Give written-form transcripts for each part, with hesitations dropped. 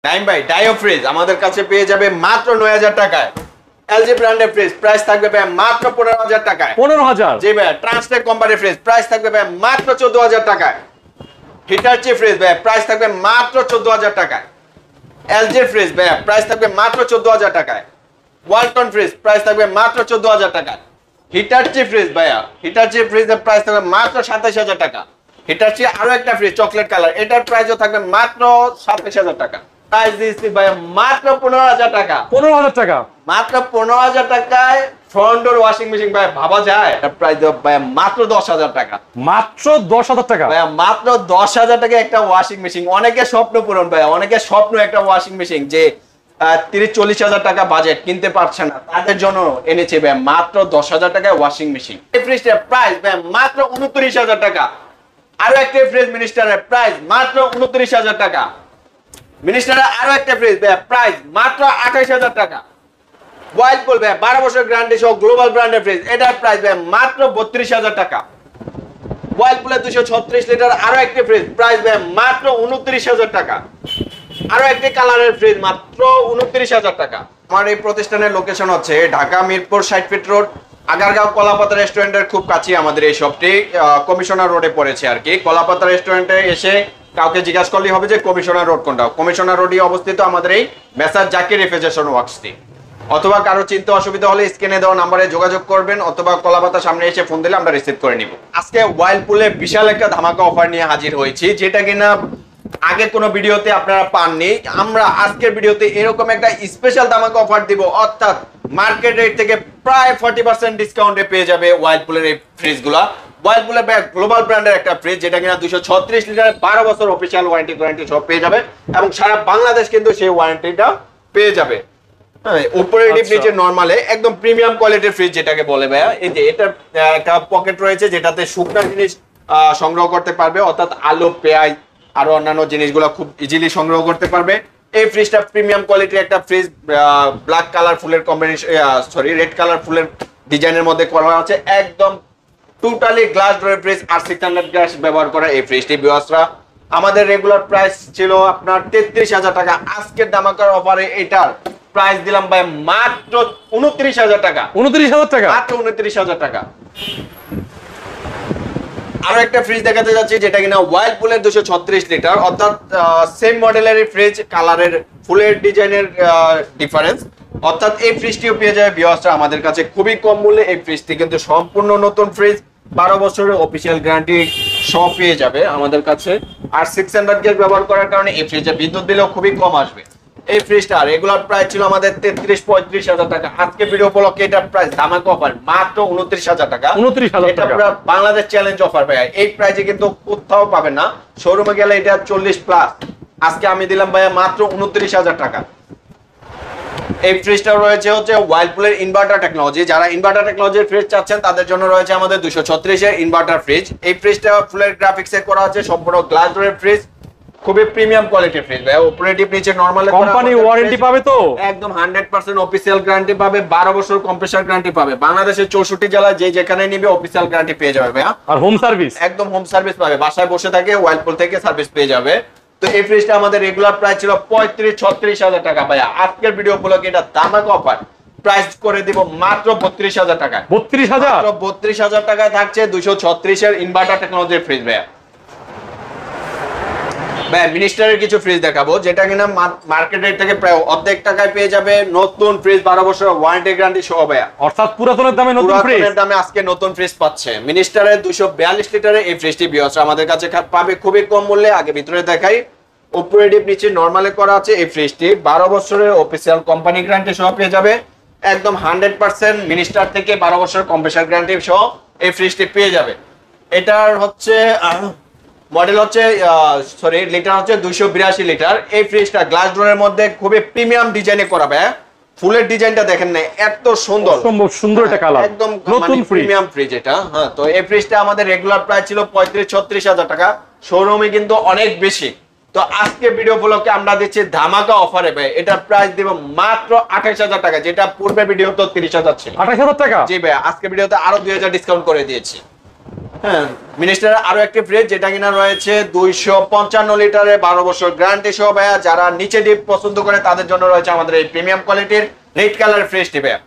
Time ভাই ডাইও fridge আমাদের কাছে পেয়ে যাবে মাত্র ৯০০০ টাকায়। এলজি ব্র্যান্ডের ফ্রিজ প্রাইস থাকবে ভাই মাত্র ১৫০০০ টাকায়। ১৫,০০০? জি ভাই। ট্রান্সটেক কোম্পানির ফ্রিজ প্রাইস থাকবে ভাই মাত্র ১৪০০০ টাকায়। হিটাচি ফ্রিজ ভাই প্রাইস থাকবে মাত্র ১৪০০০ টাকায়। এলজি ফ্রিজ ভাই প্রাইস থাকবে মাত্র ১৪০০০ টাকায়। ওয়ালটন ফ্রিজ প্রাইস থাকবে মাত্র ১৪০০০ টাকায়। হিটাচি ফ্রিজ ভাইয়া, হিটাচি ফ্রিজের প্রাইস থাকবে মাত্র ২৭০০০ টাকা। হিটাচি আরো একটা ফ্রিজ চকলেট কালার, এটার প্রাইসও থাকবে মাত্র ২৭০০০ টাকা। প্রাইস দিচ্ছি ভাইয়া মাত্র ১৫০০০ টাকা। ১৫,০০০ টাকা? মাত্র ১৫০০০ টাকায় ফ্রন্ট ডোর ওয়াশিং মেশিন ভাই, ভাবা যায়? এটার প্রাইস ভাইয়া মাত্র ১০০০০ টাকা। মাত্র ১০,০০০ টাকা? ভাইয়া মাত্র ১০০০০ টাকা একটা ওয়াশিং মেশিন। অনেকের স্বপ্ন পূরণ ভাইয়া, অনেকের স্বপ্ন একটা ওয়াশিং মেশিন যে ৩০-৪০ টাকা বাজেট কিনতে পারছে না, তাদের জন্য এনেছে ভাই মাত্র ১০০০০ টাকায় ওয়াশিং মেশিন। এই ফ্রিজটার প্রাইস ভাই মাত্র ২৯০০০ টাকা। আরো একটা ফ্রিজ মিনিস্টারের প্রাইস মাত্র ২৯০০০ টাকা। মিনিস্টারের আরো একটা ফ্রিজ ভাই প্রাইস মাত্র ২৮০০০ টাকা। ওয়াইলপুল ভাই ১২ বছর গ্যারান্টি সহ গ্লোবাল ব্র্যান্ডের ফ্রিজ, এটার প্রাইস ভাই মাত্র ৩২০০০ টাকা। ওয়াইলপুলের ২৩৬ লিটার আরো একটা ফ্রিজ প্রাইস ভাই মাত্র ২৯০০০ টাকা। আরো একটি কালারের ফ্রিজ মাত্র ২৯০০০ টাকা। আমার এই প্রতিষ্ঠানের লোকেশন হচ্ছে ঢাকা মিরপুর ৬০ ফিট রোড, আগারগাঁও কলাপাতা রেস্টুরেন্টের খুব কাছে আমাদের এই শপটি। কমিশনার রোডে পড়েছে আর কি। কলাপাতা রেস্টুরেন্টে এসে কাউকে জিজ্ঞাসা করলেই হবে যে কমিশনার রোড কোনটা। কমিশনার রোডে অবস্থিত আমাদের এই মেসার জাকির রেফ্রিজারেশন ওয়ার্কসটি। অথবা কারো চিন্তা অসুবিধা হলে স্ক্রিনে দেওয়া নাম্বারে যোগাযোগ করবেন, অথবা কলাপাতার সামনে এসে ফোন দিলে আমরা রিসিভ করে নিব। আজকে ওয়াইলপুলে বিশাল একটা ধামাকা অফার নিয়ে হাজির হয়েছি, যেটা কিনা আগে কোনো ভিডিওতে আপনারা পাননি। আমরা আজকের ভিডিওতে এরকম একটা স্পেশাল ধামাকা অফার দিব, অর্থাৎ মার্কেট রেট থেকে প্রায় 40% ডিসকাউন্টে পেয়ে যাবে ওয়াইলপুলের এই ফ্রিজগুলা। ওয়াইলপুলের গ্লোবাল ব্র্যান্ডের একটা ফ্রিজ, যেটা কিনা ২৩৬ লিটার 12 বছর অফিসিয়াল ওয়ারেন্টি সব পেয়ে যাবে, এবং সারা বাংলাদেশ কিন্তু সেই ওয়ারেন্টিটা পেয়ে যাবে। উপরে ডিপ নিচে নরমালে একদম প্রিমিয়াম কোয়ালিটির ফ্রিজ যেটাকে বলে ভাইয়া। এই যে এটা একটা পকেট রয়েছে যেটাতে শুকনা জিনিস সংগ্রহ করতে পারবে, অর্থাৎ আলু, পেঁয়াজ আরো অন্যান্য জিনিসগুলো খুব ইজিলি সংগ্রহ করতে পারবে। এই ফ্রিজটা প্রিমিয়াম কোয়ালিটির একটা ফ্রিজ, ব্ল্যাক কালার ফুলের কম্বিনেশন, রেড কালার ফুলের ডিজাইনের মধ্যে করা আছে। একদম টোটালি গ্লাস ডোরের ফ্রিজ আর 600 গ্যাস ব্যবহার করা এই ফ্রিজটি। ভিউয়ার্সরা, আমাদের রেগুলার প্রাইস ছিল আপনার ৩৩০০০ টাকা। আজকের ধামাকার অফারে এটার প্রাইস দিলাম ভাই মাত্র ২৯০০০ টাকা। ২৯০০০ টাকা? মাত্র ২৯০০০ টাকা। আরো একটা ফ্রিজ দেখাতে যাচ্ছি, যেটা কিনা ওয়াইলপুলের ২৩৬ লিটার, অর্থাৎ সেম মডেলের ফ্রিজ, কালারের ফুলের ডিজাইনের ডিফারেন্স। অর্থাৎ এই ফ্রিজটিও পেয়ে যাবে ভিউয়ার্সরা আমাদের কাছে খুবই কম মূল্যে। এই ফ্রিজটি কিন্তু সম্পূর্ণ নতুন ফ্রিজ, 12 বছরের অফিসিয়াল গ্যারান্টি সব পেয়ে যাবে আমাদের কাছে। আর 600 গ্যাস ব্যবহার করার কারণে এই ফ্রিজে বিদ্যুৎ বিলও খুবই কম আসবে। এই ফ্রিজটা রেগুলার প্রাইস ছিল আমাদের ৩৩-৩৫,০০০ টাকা। আজকে ভিডিও উপলক্ষে এটার প্রাইস ধামাকা অফার মাত্র ২৯০০০ টাকা। ২৯০০০ এটা টাকা? পুরো বাংলাদেশ চ্যালেঞ্জ অফার ভাইয়া। এই প্রাইসে কিন্তু কোথাও পাবেন না, শোরুমে গেলে এটা 40 প্লাস। আজকে আমি দিলাম ভাইয়া মাত্র ২৯০০০ টাকা। এই ফ্রিজটা রয়েছে হচ্ছে ওয়াইলপুলের ইনভার্টার টেকনোলজি। যারা ইনভার্টার টেকনোলজির ফ্রিজ চাচ্ছেন তাদের জন্য রয়েছে আমাদের ২৩৬ এর ইনভার্টার ফ্রিজ। এই ফ্রিজটা ফুলের গ্রাফিক্সে করা আছে, সম্পূর্ণ গ্লাস ডোরের ফ্রিজ, খুবই প্রিমিয়াম কোয়ালিটির ফ্রিজ ভাই। উপরে ডিপ নিচে নরমাল কোম্পানি ওয়ারেন্টি পাবে তো? একদম 100% অফিসিয়াল গ্যারান্টি পাবে, 12 বছর কম্প্রেসার গ্যারান্টি পাবে। বাংলাদেশের 64 জেলায় যে যেখানে নিবে অফিসিয়াল গ্যারান্টি পেয়ে যাবে ভাইয়া। আর হোম সার্ভিস? একদম হোম সার্ভিস পাবে, বাসায় বসে থাকে ওয়াইলপুল থেকে সার্ভিস পেয়ে যাবে। তো এই ফ্রিজটা আমাদের রেগুলার প্রাইস ছিল ৩৫-৩৬,০০০ টাকা ভাইয়া। আজকের ভিডিও উপলক্ষে এটা ধামাকা অফার প্রাইস করে দিব মাত্র ৩২,০০০ টাকা। ৩২,০০০? মাত্র ৩২,০০০ টাকায় থাকছে ২৩৬ এর ইনভার্টার টেকনোলজির ফ্রিজ ভাইয়া। ভাই মিনিস্টারের কিছু ফ্রিজ দেখাবো, যেটা কিনা মার্কেট রেট থেকে প্রায় অর্ধেক টাকায় পেয়ে যাবে। নতুন ফ্রিজ, 12 বছর ওয়ারেন্টি গ্যারান্টি সহ ভাইয়া। অর্থাৎ পুরাতনের দামে নতুন ফ্রিজ? পুরাতনের দামে আজকে নতুন ফ্রিজ পাচ্ছে। মিনিস্টারের ২৪২ লিটারের এই ফ্রিজটি ভিউয়ার্স আমাদের কাছে পাবে খুবই কম মূল্যে। আগে ভিতরে দেখাই, উপরে ডিপ নিচে নরমালে করা আছে। এই ফ্রিজটি 12 বছরের অফিসিয়াল কোম্পানি গ্যারান্টি সহ পেয়ে যাবে। একদম 100% মিনিস্টার থেকে 12 বছর কম্প্রেসার গ্যারান্টি সহ এই ফ্রিজটি পেয়ে যাবে। এটার হচ্ছে মডেল হচ্ছে লিটার হচ্ছে ২৮২ লিটার। এই ফ্রিজটা গ্লাস ডোরের মধ্যে খুবই প্রিমিয়াম ডিজাইনে করা ভাই। ফুলের ডিজাইনটা দেখেন না, এত সুন্দর, সম্ভব সুন্দর একটা কালার, একদম নতুন প্রিমিয়াম ফ্রিজ এটা। হ্যাঁ, তো এই ফ্রিজটা আমাদের রেগুলার প্রাইস ছিল ৩৫-৩৬,০০০ টাকা, শোরুমে কিন্তু অনেক বেশি। তো আজকে ভিডিও উপলক্ষে আমরা দিচ্ছি ধামাকা অফারে ভাই। এটার প্রাইস দিব মাত্র ২৮,০০০ টাকা, যেটা পূর্বে ভিডিও তো ৩০,০০০ ছিল। ২৮,০০০ টাকা? জি ভাই, আজকে ভিডিওতে আরো ২০০০ ডিসকাউন্ট করে দিয়েছি। হ্যাঁ, মিনিস্টারের আরো একটি ফ্রিজ যেটা কিনা রয়েছে 255 লিটারের 12 বছর গ্যারান্টি সহ ভাইয়া। যারা নিচে ডিপ পছন্দ করে তাদের জন্য রয়েছে আমাদের এই প্রিমিয়াম কোয়ালিটির রেড কালার ফ্রিজটি ভাইয়া।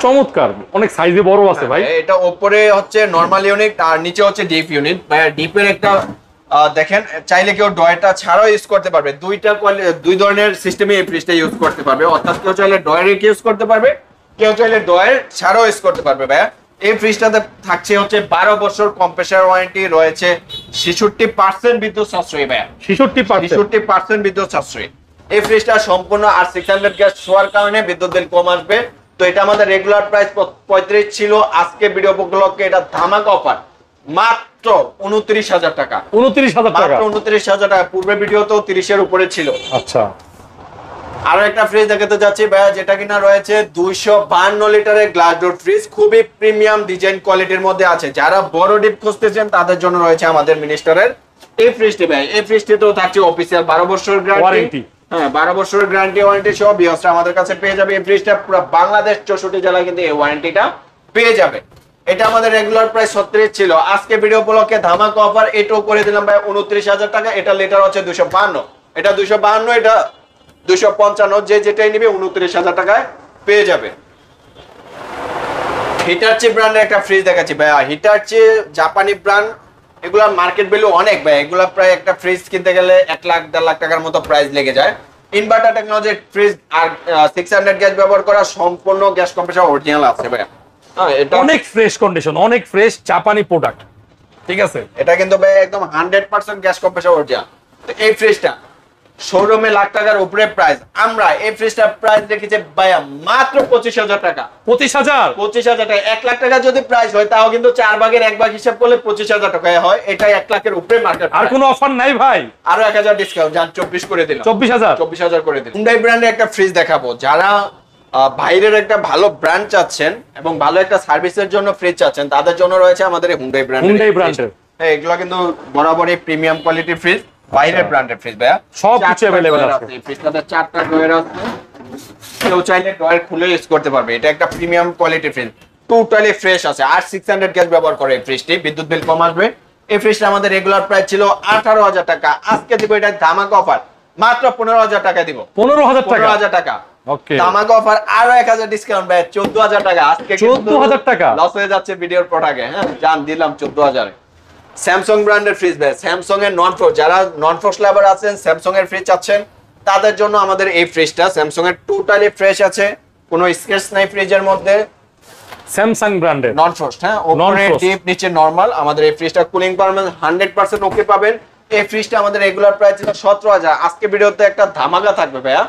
চমৎকার, অনেক সাইজে বড় আছে ভাই। এটা উপরে হচ্ছে নরমাল ইউনিট আর নিচে হচ্ছে ডিপ ইউনিট ভাইয়া। ডিপের একটা দেখেন, চাইলে কেউ ডয়ারটা ছাড়াও ইউজ করতে পারবে। দুই ধরনের সিস্টেমে এই ফ্রিজটা ইউজ করতে পারবে, অর্থাৎ কেউ চাইলে ডয়ার ইউজ করতে পারবে, কেউ চাইলে ডয়ার ছাড়াও ইউজ করতে পারবে ভাইয়া। এই ফ্রিজটাতে থাকছে হচ্ছে 12 বছর কম্প্রেসার ওয়ারেন্টি, রয়েছে 66% বিদ্যুৎ সাশ্রয়ী ভাইয়া। 66% বিদ্যুৎ সাশ্রয়ী। এই ফ্রিজটা সম্পূর্ণ আর 600 গ্যাস ছোঁয়ার কারণে বিদ্যুৎ বিল কম আসবে। তো এটা আমাদের রেগুলার প্রাইস 35 ছিল, আজকে ভিডিও উপলক্ষে এটা ধামাকা অফার মাত্র 29,000 টাকা। 29,000 টাকা, মাত্র 29,000 টাকা। পূর্বে ভিডিও তো 30 এর উপরে ছিল। আচ্ছা, আরো একটা ফ্রিজ দেখাতে যাচ্ছি ভাইয়া, যেটা কিনা রয়েছে 252 লিটারের গ্লাস ডোর ফ্রিজ, খুবই প্রিমিয়াম ডিজাইন কোয়ালিটির মধ্যে আছে। যারা বড় ডিপ খুঁজতেছেন তাদের জন্য রয়েছে আমাদের মিনিস্টারের এই ফ্রিজটি ভাই। এই ফ্রিজটি তো থাকছে অফিসিয়াল 12 বছর গ্যারান্টি। হ্যাঁ, 12 বছরের গ্যারান্টি ওয়ারেন্টি সহ বিয়সটা আমাদের কাছে পেয়ে যাবে। এই ফ্রিজটা পুরো বাংলাদেশ 64 জেলায় কিন্তু এই ওয়ারেন্টিটা পেয়ে যাবে। এটা আমাদের রেগুলার প্রাইস 36 ছিল, আজকে ভিডিও উপলক্ষে ধামাকা অফার এটাও করে দিলাম ভাই 29,000 টাকা। এটা লিটার হচ্ছে 252, এটা 252, এটা 255, যে যেটাই নিবে 29,000 টাকায় পেয়ে যাবে। হিটাচি ব্র্যান্ডের একটা ফ্রিজ দেখাচ্ছি ভাইয়া। হিটাচি জাপানি ব্র্যান্ড, এগুলা মার্কেট ভ্যালু অনেক ভাই। এগুলা প্রায় একটা ফ্রিজ কিনতে গেলে 1 লাখ 1.5 লাখ টাকার মতো প্রাইস লেগে যায়। ইনভার্টার টেকনোলজির ফ্রিজ আর 600 গ্যাস ব্যবহার করা, সম্পূর্ণ গ্যাস কম্প্রেসর অরিজিনাল আছে ভাইয়া। হ্যাঁ, এটা অনেক ফ্রেশ কন্ডিশন, অনেক ফ্রেশ জাপানি প্রোডাক্ট, ঠিক আছে। এটা কিন্তু ভাই একদম 100% গ্যাস কম্প্রেসর অরিজিনাল। তো এই ফ্রিজটা শোরুমে লাখ টাকার উপরে প্রাইস, আমরা এই ফ্রিজটার প্রাইস রেখেছি ভাইয়া মাত্র 25,000 টাকা। 25,000 25,000 টাকা। 1 লাখ টাকা যদি প্রাইস হয় তাও কিন্তু 4 ভাগের 1 ভাগ হিসাব করলে 25,000 টাকায় হয়। এটাই 1 লাখের উপরে মার্কেট। আর কোনো অফার নাই ভাই? আরো 1,000 ডিসকাউন্ট, যান 24 করে দিলাম। 24,000 করে দিলাম। হুন্ডাই ব্র্যান্ডের একটা ফ্রিজ দেখাবো। যারা বাইরের একটা ভালো ব্র্যান্ড চাচ্ছেন এবং ভালো একটা সার্ভিসের জন্য ফ্রিজ চাচ্ছেন তাদের জন্য রয়েছে আমাদের হুন্ডাই ব্র্যান্ডের। হ্যাঁ, এগুলো কিন্তু বরাবরই প্রিমিয়াম কোয়ালিটির ফ্রিজ, বাইরের ব্র্যান্ডের ফ্রিজ ভাইয়া। সব কিছু अवेलेबल আছে। এই ফ্রিজটাতে 4টা ডয়ার আছে, কেউ চাইলে ডয়ার খুলে ইউজ করতে পারবে। এটা একটা প্রিমিয়াম কোয়ালিটির ফ্রিজ, টোটালি ফ্রেশ আছে। আর 600 গ্যাস ব্যবহার করে এই ফ্রিজটি, বিদ্যুৎ বিল কম আসবে। এই ফ্রিজটা আমাদের রেগুলার প্রাইস ছিল 18,000 টাকা, আজকে দিব এটা ধামাকা অফার মাত্র 15,000 টাকা দিব। 15,000 টাকা, ওকে, ধামাকা অফার। আরো 1,000 ডিসকাউন্ট ভাই, 14,000 টাকা। আজকে 14,000 টাকা লস হয়ে যাচ্ছে ভিডিওর প্রোডাক্টে। হ্যাঁ, জান দিলাম 14,000। স্যামসাং ব্র্যান্ডের ফ্রিজ ভাই, স্যামসাং এর নন ফ্রোস্ট, যারা নন ফ্রোস্ট লাভার আছেন, স্যামসাং এর ফ্রিজ চাচ্ছেন তাদের জন্য আমাদের এই ফ্রিজটা। স্যামসাং এর টোটালি ফ্রেশ আছে, কোনো স্ক্র্যাচ নাই ফ্রিজের মধ্যে। স্যামসাং ব্র্যান্ডের নন ফ্রোস্ট, হ্যাঁ, উপরে ডিপ নিচে নরমাল। আমাদের এই ফ্রিজটা কুলিং পারফরম্যান্স 100% ওকে পাবেন। এই ফ্রিজটা আমাদের রেগুলার প্রাইস ছিল 17,000, আজকে ভিডিওতে একটা ধামাকা থাকবে ভাইয়া,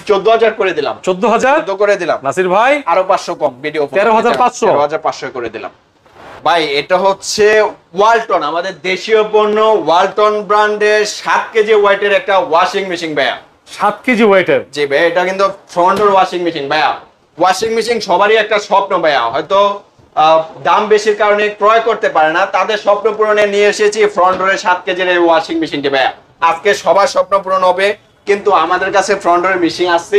14,000 করে দিলাম। 14,000 করে দিলাম নাসির ভাই, আরো 500 কম ভিডিও 13,500 13,500 করে দিলাম ভাই। এটা হচ্ছে ওয়ালটন, আমাদের দেশীয় পণ্য ওয়ালটন ব্র্যান্ডের 7 কেজি ওয়েটের একটা ওয়াশিং মেশিন ভাইয়া। 7 কেজি ওয়েটের? জি ভাই, এটা কিন্তু ফ্রন্ট ডোর ওয়াশিং মেশিন ভাইয়া। ওয়াশিং মেশিন সবারই একটা স্বপ্ন ভাইয়া, হয়তো দাম বেশির কারণে ক্রয় করতে পারে না, তাদের স্বপ্ন পূরণে নিয়ে এসেছি ফ্রন্ট ডোরের 7 কেজির এই ওয়াশিং মেশিনটি ভাইয়া। আজকে সবার স্বপ্ন পূরণ হবে, কিন্তু আমাদের কাছে ফ্রন্ট ডোরের মেশিন আসছে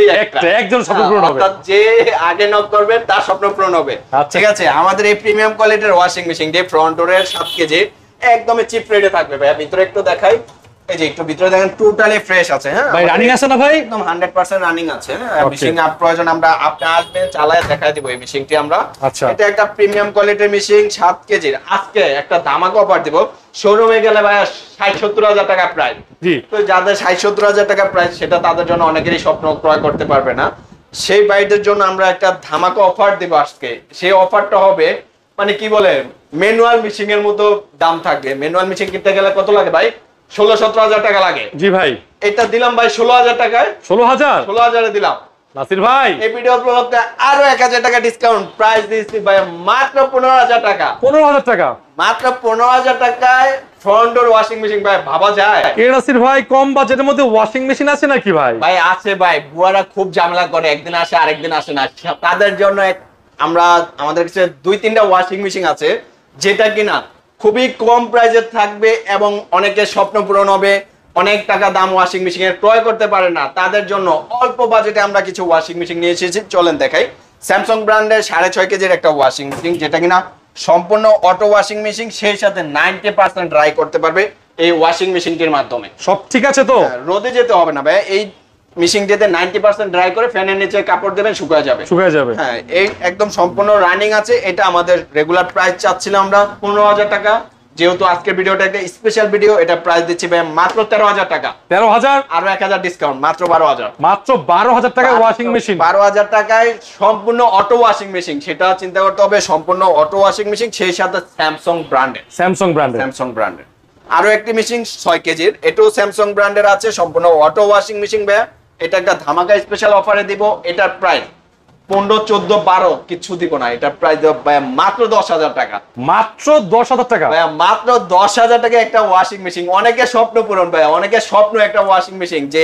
একজন স্বপ্ন পূরণ হবে, অর্থাৎ যে আগে নক করবে তার স্বপ্ন পূরণ হবে। ঠিক আছে, আমাদের এই প্রিমিয়াম কোয়ালিটির ওয়াশিং মেশিন দিয়ে ফ্রন্ট ডোরের 7 কেজি একদমই চিপ রেটে থাকবে ভাইয়া। ভিতরে একটু দেখাই, এই যে একটু ভিতরে দেখেন, টোটালি ফ্রেশ আছে। হ্যাঁ ভাই, রানিং আছে না ভাই? একদম 100% রানিং আছে। মেশিন আপ প্রয়োজন আমরা আপনি আসবেন চালায় দেখাই দিব এই মেশিনটি আমরা। আচ্ছা, এটা একটা প্রিমিয়াম কোয়ালিটির মেশিন 7 কেজির। আজকে একটা ধামাকা অফার দিব, শোরুমে গেলে ভাই 60-70 টাকা প্রাইস। জি, তো যাদের 60-70 টাকা প্রাইস, সেটা তাদের জন্য অনেকেরই স্বপ্ন ক্রয় করতে পারবে না। সেই বাইদের জন্য আমরা একটা ধামাকা অফার দিব আজকে। সেই অফারটা হবে মানে কি বলে, ম্যানুয়াল মেশিন এর মতো দাম থাকবে। ম্যানুয়াল মেশিন কিনতে গেলে কত লাগে ভাই? 16-17 টাকা লাগে। জি ভাই, এটা দিলাম ভাই 16,000 টাকায়। 16,000 এ দিলাম নাসির ভাই। এই ভিডিও উপলক্ষে আরো 1,000 টাকা ডিসকাউন্ট, প্রাইস দিয়েছি ভাই মাত্র 15,000 টাকা। 15,000 টাকা, মাত্র 15,000 টাকায় ফ্রন্ট ডোর ওয়াশিং মেশিন ভাই, ভাবা যায়? কে নাসির ভাই, কম বাজেটের মধ্যে ওয়াশিং মেশিন আছে নাকি ভাই? ভাই আছে ভাই, বুয়ারা খুব ঝামেলা করে, একদিন আসে আরেকদিন আসে না। তাদের জন্য আমরা আমাদের কাছে 2-3টা ওয়াশিং মেশিন আছে, যেটা কিনা খুবই কম প্রাইসে থাকবে এবং অনেকের স্বপ্ন পূরণ হবে। অনেক টাকা দাম ওয়াশিং মেশিনের ক্রয় করতে পারে না, তাদের জন্য অল্প বাজেটে আমরা কিছু ওয়াশিং মেশিন নিয়ে এসেছি, চলেন দেখাই। স্যামসাং ব্র্যান্ডের 6.5 কেজির একটা ওয়াশিং মেশিন, যেটা কিনা সম্পূর্ণ অটো ওয়াশিং মেশিন, সেই সাথে 90% ড্রাই করতে পারবে এই ওয়াশিং মেশিনটির মাধ্যমে। সব ঠিক আছে তো? রোদে যেতে হবে না ভাই, এই মেশিনটিতে 90% ড্রাই করে ফ্যানের নিচে কাপড় দেবেন, শুকায় যাবে। হ্যাঁ, এই একদম সম্পূর্ণ রানিং আছে। এটা আমাদের রেগুলার প্রাইস চাচ্ছিলাম আমরা 15,000 টাকা। যেহেতু আজকের ভিডিওটা একটা স্পেশাল ভিডিও, এটা প্রাইস দিচ্ছি ভাই মাত্র 13,000 টাকা। 13,000 আরো 1,000 ডিসকাউন্ট, মাত্র 12,000। মাত্র 12,000 টাকায় ওয়াশিং মেশিন। 12,000 টাকায় সম্পূর্ণ অটো ওয়াশিং মেশিন। সেটা চিন্তা করতে হবে, সম্পূর্ণ অটো ওয়াশিং মেশিন, সেই সাথে স্যামসাং ব্র্যান্ডের। আরো একটি মেশিন 6 কেজির, এটাও স্যামসাং ব্র্যান্ডের আছে, সম্পূর্ণ অটো ওয়াশিং মেশিন ভাই। এটা একটা ধামাকা স্পেশাল অফারে দিব। এটার প্রাইস 15, 14, 12 কিছু দিব না। এটার প্রাইস দেব ভাই মাত্র 10,000 টাকা। মাত্র 10,000 টাকা ভাই, মাত্র 10,000 টাকা একটা ওয়াশিং মেশিন। অনেকে স্বপ্ন পূরণ ভাই, অনেকে স্বপ্ন একটা ওয়াশিং মেশিন যে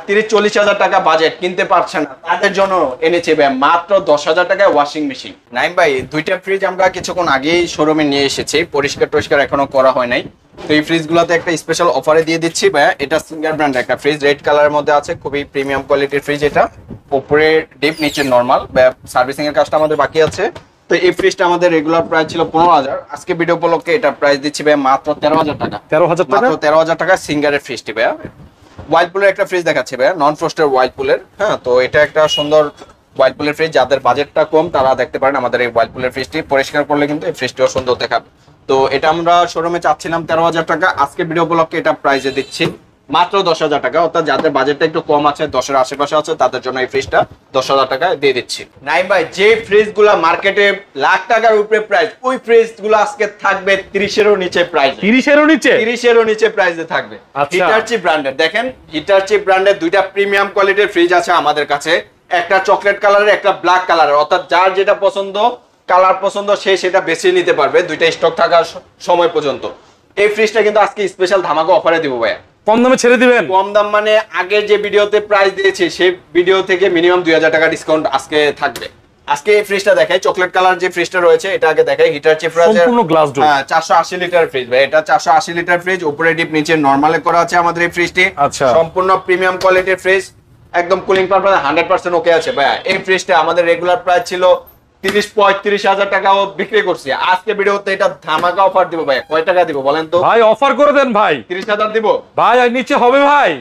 30-40,000 টাকা বাজেট কিনতে পারছে না, তাদের জন্য এনেছে ভাই মাত্র 10,000 টাকায় ওয়াশিং মেশিন। নাইম ভাই, দুইটা ফ্রিজ আমরা কিছুক্ষণ আগেই শোরুমে নিয়ে এসেছি, পরিষ্কার এখনো করা হয় নাই। তো এই ফ্রিজগুলোতে একটা স্পেশাল অফারে দিয়ে দিচ্ছি ভাই। এটা সিঙ্গার ব্র্যান্ড একটা ফ্রিজ, রেড কালারের মধ্যে আছে, খুবই প্রিমিয়াম কোয়ালিটির ফ্রিজ। এটা উপরে ডিপ, নিচে নরমাল। সার্ভিসিং এর কাজটা আমাদের বাকি আছে। তো এই ফ্রিজটা আমাদের রেগুলার প্রাইস ছিল 15,000, আজকে ভিডিও উপলক্ষে এটা প্রাইস দিচ্ছি ভাই মাত্র 13,000 টাকা। 13,000 টাকা, মাত্র 13,000 টাকা সিঙ্গারের ফ্রিজটি ভাই। ওয়াইল্ডপুলের একটা ফ্রিজ দেখাচ্ছে ভাই, নন ফ্রস্টের ওয়াইল্ডপুলের। হ্যাঁ, তো এটা একটা সুন্দর ওয়াইল্ডপুলের ফ্রিজ। যাদের বাজেটটা কম তারা দেখতে পারেন আমাদের এই ওয়াইল্ডপুলের ফ্রিজটি। পরিষ্কার করলে কিন্তু এই ফ্রিজটিও সুন্দর দেখাবে। তো এটা আমরা শোরুমে চাচ্ছিলাম 13,000 টাকা, আজকে ভিডিও উপলক্ষে এটা প্রাইসে দিচ্ছি মাত্র 10,000 টাকা। অর্থাৎ যাদের বাজেটটা একটু কম আছে, 10-এর আশেপাশে আছে, তাদের জন্য এই ফ্রিজটা 10,000 টাকায় দিয়ে দিচ্ছি। নাইম ভাই, যে ফ্রিজগুলো মার্কেটে লাখ টাকার উপরে প্রাইস, ওই ফ্রিজগুলো আজকে থাকবে 30-এরও নিচে প্রাইস। 30-এরও নিচে প্রাইসে থাকবে। হিটারচি ব্র্যান্ডের দেখেন, হিটারচি ব্র্যান্ডের দুইটা প্রিমিয়াম কোয়ালিটির ফ্রিজ আছে আমাদের কাছে, একটা চকলেট কালারের, একটা ব্ল্যাক কালারের। অর্থাৎ যার যেটা পছন্দ, কালার পছন্দ, সে সেটা বেছে নিতে পারবে দুইটা স্টক থাকার সময় পর্যন্ত। এই ফ্রিজটা কিন্তু আজকে স্পেশাল ধামাকা অফারে দিব ভাই। কম দামে ছেড়ে দিবেন? কম দাম মানে আগে যে ভিডিওতে প্রাইস দিয়েছি সেই ভিডিও থেকে মিনিমাম 2,000 টাকা ডিসকাউন্ট আজকে থাকবে। আজকে এই ফ্রিজটা দেখাই, চকলেট কালার যে ফ্রিজটা রয়েছে এটা আগে দেখাই। হিটারচি ফ্রিজ, সম্পূর্ণ গ্লাস ডোর। হ্যাঁ, 480 লিটার ফ্রিজ ভাই। এটা 480 লিটার ফ্রিজ, উপরে ডিপ, নিচে নরমালে করা আছে আমাদের এই ফ্রিজটি। আচ্ছা, সম্পূর্ণ প্রিমিয়াম কোয়ালিটির ফ্রিজ, একদম কুলিং পারপাস 100% ওকে আছে ভাই। এই ফ্রিজটা আমাদের রেগুলার প্রাইস ছিল 30-35,000 টাকাও বিক্রি করছি। আজকে ভিডিওতে এটা ধামাকা অফার দিব ভাই। কয় টাকা দিব বলেন তো ভাই? অফার করে দেন ভাই। 30,000 দিব ভাই। আর নিচে হবে ভাই?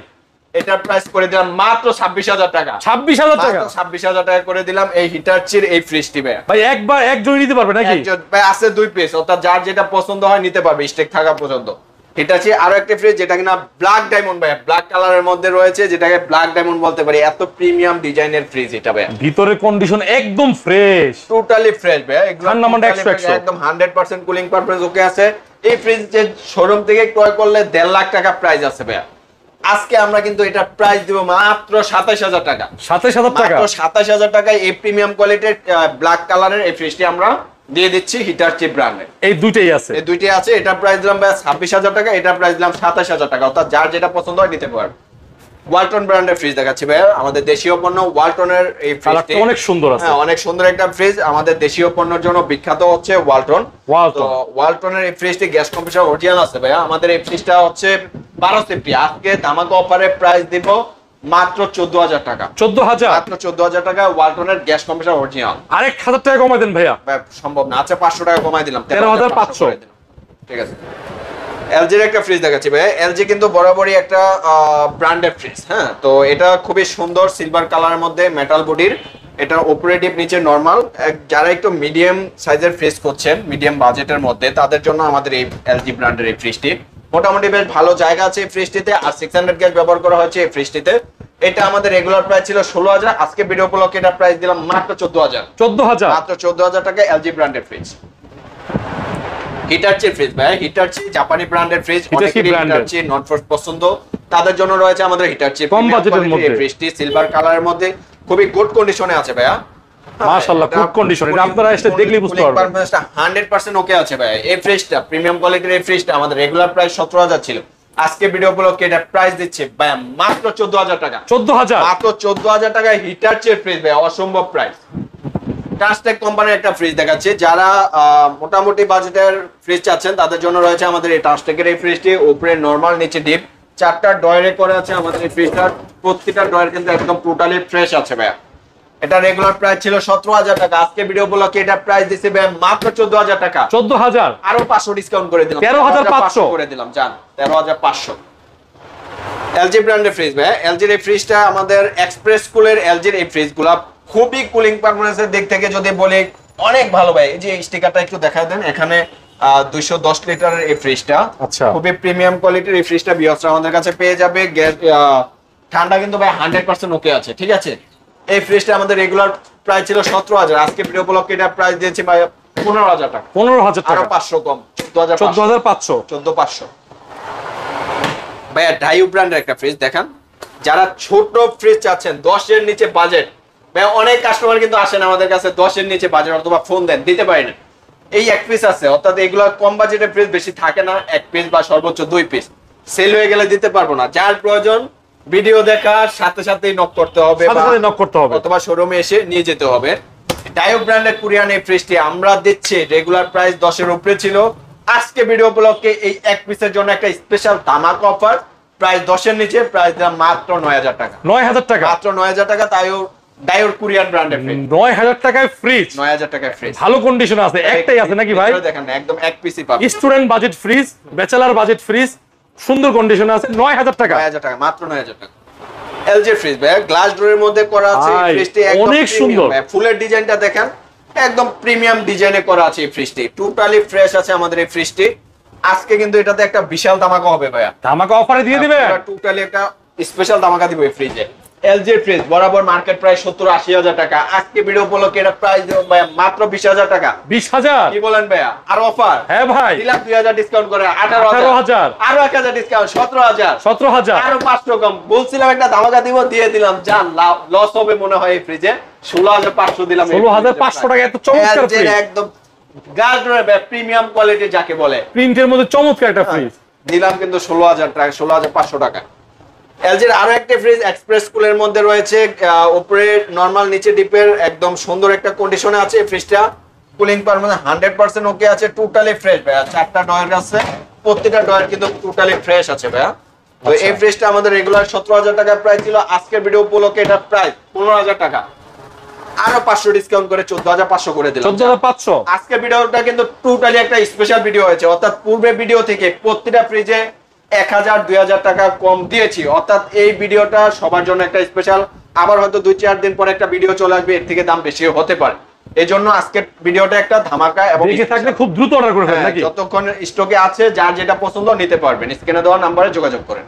এটার প্রাইস করে দিলাম মাত্র 26,000 টাকা। 26,000 টাকা? 26,000 টাকা করে দিলাম এই হিটারচির এই ফ্রিজটি ভাই। ভাই একবার একজন নিতে পারবে নাকি? একজন ভাই, আছে 2 পিস, অর্থাৎ যার যেটা পছন্দ হয় নিতে পারবে স্টেক থাকা পর্যন্ত। হিটারচি আরো একটা ফ্রিজ, যেটা কিনা ব্ল্যাক ডায়মন্ড ভাই, ব্ল্যাক কালারের মধ্যে রয়েছে, যেটাকে ব্ল্যাক ডায়মন্ড বলতে পারি। এত প্রিমিয়াম ডিজাইনের ফ্রিজ এটা ভাই। ভিতরে কন্ডিশন একদম ফ্রেশ, টোটালি ফ্রেশ ভাই। ঠান্ডা মানে 100 একদম 100% কুলিং পারপাস ওকে আছে। এই ফ্রিজ যে শোরুম থেকে ক্রয় করলে 1.5 লাখ টাকা প্রাইস আছে ভাই। আজকে আমরা কিন্তু এটা প্রাইস দিব মাত্র 27,000 টাকা। 27,000 টাকা? মাত্র 27,000 টাকায় এই প্রিমিয়াম কোয়ালিটির ব্ল্যাক কালারের এই ফ্রিজটি আমরা দিয়ে দিচ্ছি হিটারচি ব্র্যান্ডের। এই দুইটাই আছে? এই দুইটাই আছে। এটা প্রাইস দিলাম ভাই 26,000 টাকা, এটা প্রাইস দিলাম 27,000 টাকা। অর্থাৎ যার যেটা পছন্দ হয় নিতে পারবে। ওয়ালটন ব্র্যান্ডের ফ্রিজ দেখাচ্ছি ভাই, আমাদের দেশীয় পণ্য ওয়ালটনের এই ফ্রিজটি অনেক সুন্দর আছে। হ্যাঁ, অনেক সুন্দর একটা ফ্রিজ। আমাদের দেশীয় পণ্যের জন্য বিখ্যাত হচ্ছে ওয়ালটন। তো ওয়ালটনের এই ফ্রিজটি গ্যাস কম্প্রেসর অরিজিনাল আছে ভাই। আমাদের এই ফ্রিজটা হচ্ছে 12 সেফটি। আজকে ধামাকা অফারে প্রাইস দিব মাত্র 14,000 টাকা। 14,000? মাত্র 14,000 টাকা ওয়ালটনের গ্যাস কম্প্রেসর অরিজিনাল। আরেক 1,000 টাকা কমাই দেন ভাইয়া। সম্ভব না। আচ্ছা, 500 টাকা কমাই দিলাম, 13,500। ঠিক আছে। এলজির একটা ফ্রিজ দেখাচ্ছি ভাই। এলজি কিন্তু বরাবরই একটা ব্র্যান্ডেড ফ্রিজ। হ্যাঁ, তো এটা খুবই সুন্দর সিলভার কালারের মধ্যে, মেটাল বডির। এটা উপরে ডিপ, নিচে নরমাল। যারা একটু মিডিয়াম সাইজের ফ্রিজ করছেন, মিডিয়াম বাজেটের মধ্যে, তাদের জন্য আমাদের এই এলজি ব্র্যান্ডের এই ফ্রিজটি মোটামুটি বেশ ভালো জায়গা আছে এই ফ্রিজটিতে। আর 600 গ্যাস ব্যবহার করা হয়েছে এই ফ্রিজটিতে। এটা আমাদের রেগুলার প্রাইস ছিল 16,000, আজকে ভিডিও উপলক্ষে এটা প্রাইস দিলাম মাত্র 14,000। 14,000? মাত্র 14,000 টাকা এলজি ব্র্যান্ডের ফ্রিজ। হিটারচি ফ্রিজ ভাই, হিটারচি জাপানি ব্র্যান্ডের ফ্রিজ। অনেকেরই হিটারচি নন ফ্রস্ট পছন্দ, তাদের জন্য রয়েছে আমাদের হিটারচি কম বাজেটের মধ্যে। এই ফ্রিজটি সিলভার কালারের মধ্যে খুবই গুড কন্ডিশনে আছে ভাইয়া। মাশাআল্লাহ, গুড কন্ডিশন। এটা আপনারা এসে দেখলেই বুঝতে পারবেন। পারফরম্যান্সটা 100% ওকে আছে ভাই। এই ফ্রিজটা প্রিমিয়াম কোয়ালিটির এই ফ্রিজটা আমাদের রেগুলার প্রাইস 17,000 ছিল, আজকে ভিডিও উপলক্ষে এটা প্রাইস দিচ্ছে ভাই মাত্র 14,000 টাকা। 14,000? মাত্র 14,000 টাকায় হিটারচি ফ্রিজ ভাই, অসম্ভব প্রাইস। টাস্টেক কোম্পানির একটা ফ্রিজ দেখাচ্ছে, যারা মোটামুটি বাজেটের ফ্রিজ চাচ্ছেন তাদের জন্য রয়েছে আমাদের এই টাস্টেকের এই ফ্রিজটি। উপরে নরমাল, নিচে ডিপ, 4টা ডয়ারে করে আছে আমাদের এই ফ্রিজটার। প্রত্যেকটা ডয়ার কিন্তু একদম টোটালি ফ্রেশ আছে ভাইয়া। এটা রেগুলার প্রাইস ছিল 17,000 টাকা, আজকে ভিডিও ব্লকে এটা প্রাইস দিছি ভাই মাত্র 14,000 টাকা। 14,000 আরো 500 ডিসকাউন্ট করে দিলাম, 13,500 করে দিলাম জান, 13,500। এলজি ব্র্যান্ডের ফ্রিজ ভাই, এলজির এই ফ্রিজটা আমাদের এক্সপ্রেস কুলের এলজির এই ফ্রিজগুলো খুবই কুলিং পারফরম্যান্সের দিক থেকে যদি বলি অনেক ভালো ভাই। এই যে স্টিকারটা একটু দেখায় দেন, এখানে 210 লিটারের এই ফ্রিজটা, আচ্ছা খুবই প্রিমিয়াম কোয়ালিটির এই ফ্রিজটা ভিউয়ার্সরা আমাদের কাছে পেয়ে যাবে। ঠান্ডা কিন্তু ভাই 100% ওকে আছে, ঠিক আছে। এই ফ্রিজটা আমাদের রেগুলার প্রাইস ছিল 17,000, আজকে ভিডিও ব্লকে এটা প্রাইস দিয়েছি ভাই 15,000 টাকা, 15,000 আরো টাকা, 500 কম, 14,500 14,500। ভাইয়া ডাইউ ব্র্যান্ডের একটা ফ্রিজ দেখান, যারা ছোট ফ্রিজ চাচ্ছেন 10 এর নিচে বাজেট, ভাই অনেক কাস্টমার কিন্তু আসেন আমাদের কাছে 10 এর নিচে বাজেট, অথবা ফোন দেন দিতে পারি না, এই এক পিস আছে, অর্থাৎ এগুলো কম বাজেটের ফ্রিজ বেশি থাকে না, এক পিস বা সর্বোচ্চ 2 পিস, সেল হয়ে গেলে দিতে পারবো না। যার প্রয়োজন ভিডিও দেখার সাথে সাথেই নক করতে হবে, নক করতে হবে, অথবা শোরুমে এসে নিয়ে যেতে হবে। ডাইউ ব্র্যান্ডের কোরিয়ান এই ফ্রিজটি আমরা দিচ্ছি রেগুলার প্রাইস 10 এর উপরে ছিল, আজকে ভিডিও ব্লকে এই এক পিসের জন্য একটা স্পেশাল ধামাকা অফার, প্রাইস 10 এর নিচে, প্রাইস দিলাম মাত্র 9,000 টাকা, 9,000 টাকা, মাত্র 9,000 টাকা। তাইও ডাইওর কোরিয়ান ব্র্যান্ডের ফ্রিজ 9,000 টাকায় ফ্রিজ, 9,000 টাকায় ফ্রিজ, ভালো কন্ডিশন আছে, একটাই আছে নাকি ভাই? দেখেন না, একদম এক পিসই পাবেন, student budget fridge, bachelor budget fridge, সুন্দর কন্ডিশনে আছে, 9,000 টাকা, 9,000 টাকা, মাত্র 9,000 টাকা। এলজি ফ্রিজ ভাই, গ্লাস ডোরের মধ্যে করা আছে এই ভাই, ফ্রিজটি, একদম অনেক সুন্দর। ভাই, ফুলের ডিজাইনটা দেখেন, একদম প্রিমিয়াম ডিজাইনে করা আছে এই ফ্রিজটি, টোটালি ফ্রেশ আছে আমাদের এই ফ্রিজটি। আজকে কিন্তু এটাতে একটা বিশাল ধামাকা হবে ভাইয়া, ধামাকা অফারে দিয়ে দিবে, টোটালি একটা স্পেশাল ধামাকা দিব এই ফ্রিজে। এলজি ফ্রিজ বরাবর মার্কেট প্রাইস 70-80,000 টাকা, আজকে ভিডিও উপলক্ষে এটা প্রাইস দেব ভাইয়া মাত্র 20,000 টাকা। 20,000 কি বলেন ভাইয়া, আর অফার? হ্যাঁ ভাই, দিলাম 2,000 ডিসকাউন্ট করে 18,000, আরো 1,000 ডিসকাউন্ট 17,000, 17,000, আরো 500 কম, বলছিলাম একটা ধামাকা দিব, দিয়ে দিলাম, জান লস হবে মনে হয় এই ফ্রিজে, 16,500 দিলাম, 16,500 টাকা, এত চমৎকার ফ্রিজ, একদম গার্ডের প্রিমিয়াম কোয়ালিটি যাকে বলে, প্রিন্টের মধ্যে চমৎকার একটা ফ্রিজ দিলাম কিন্তু 16,000 টাকা, 16,500 টাকা। এলজির আরো একটা ফ্রিজ এক্সপ্রেস কুলের মধ্যে রয়েছে, উপরে নরমাল নিচে ডিপের, একদম সুন্দর একটা কন্ডিশনে আছে এই ফ্রিজটা, কুলিং পারফরম্যান্স 100% ওকে আছে, টোটালি ফ্রেশ ভাইয়া, 4টা ডয়ার আছে, প্রত্যেকটা ডয়ার কিন্তু টোটালি ফ্রেশ আছে ভাইয়া। তো এই ফ্রিজটা আমাদের রেগুলার 17,000 টাকা প্রাইস ছিল, আজকের ভিডিও উপলক্ষে এটা প্রাইস 15,000 টাকা, আরো 500 ডিসকাউন্ট করে 14,500 করে দিলাম। 14,500। আজকের ভিডিওটা কিন্তু টোটালি একটা স্পেশাল ভিডিও হয়েছে, অর্থাৎ পূর্বের ভিডিও থেকে প্রত্যেকটা ফ্রিজে 1,000-2,000 টাকা কম দিয়েছি, অর্থাৎ এই ভিডিওটা সবার জন্য একটা স্পেশাল। আবার হয়তো 2-4 দিন পরে একটা ভিডিও চলে আসবে, এর থেকে দাম বেশি হতে পারে, এই জন্য আজকের ভিডিওটা একটা ধামাকা, এবং দেখে থাকলে খুব দ্রুত অর্ডার করে ফেলেন নাকি? যতক্ষণ স্টকে আছে যার যেটা পছন্দ নিতে পারবেন, স্ক্রিনে দেওয়া নাম্বারে যোগাযোগ করেন।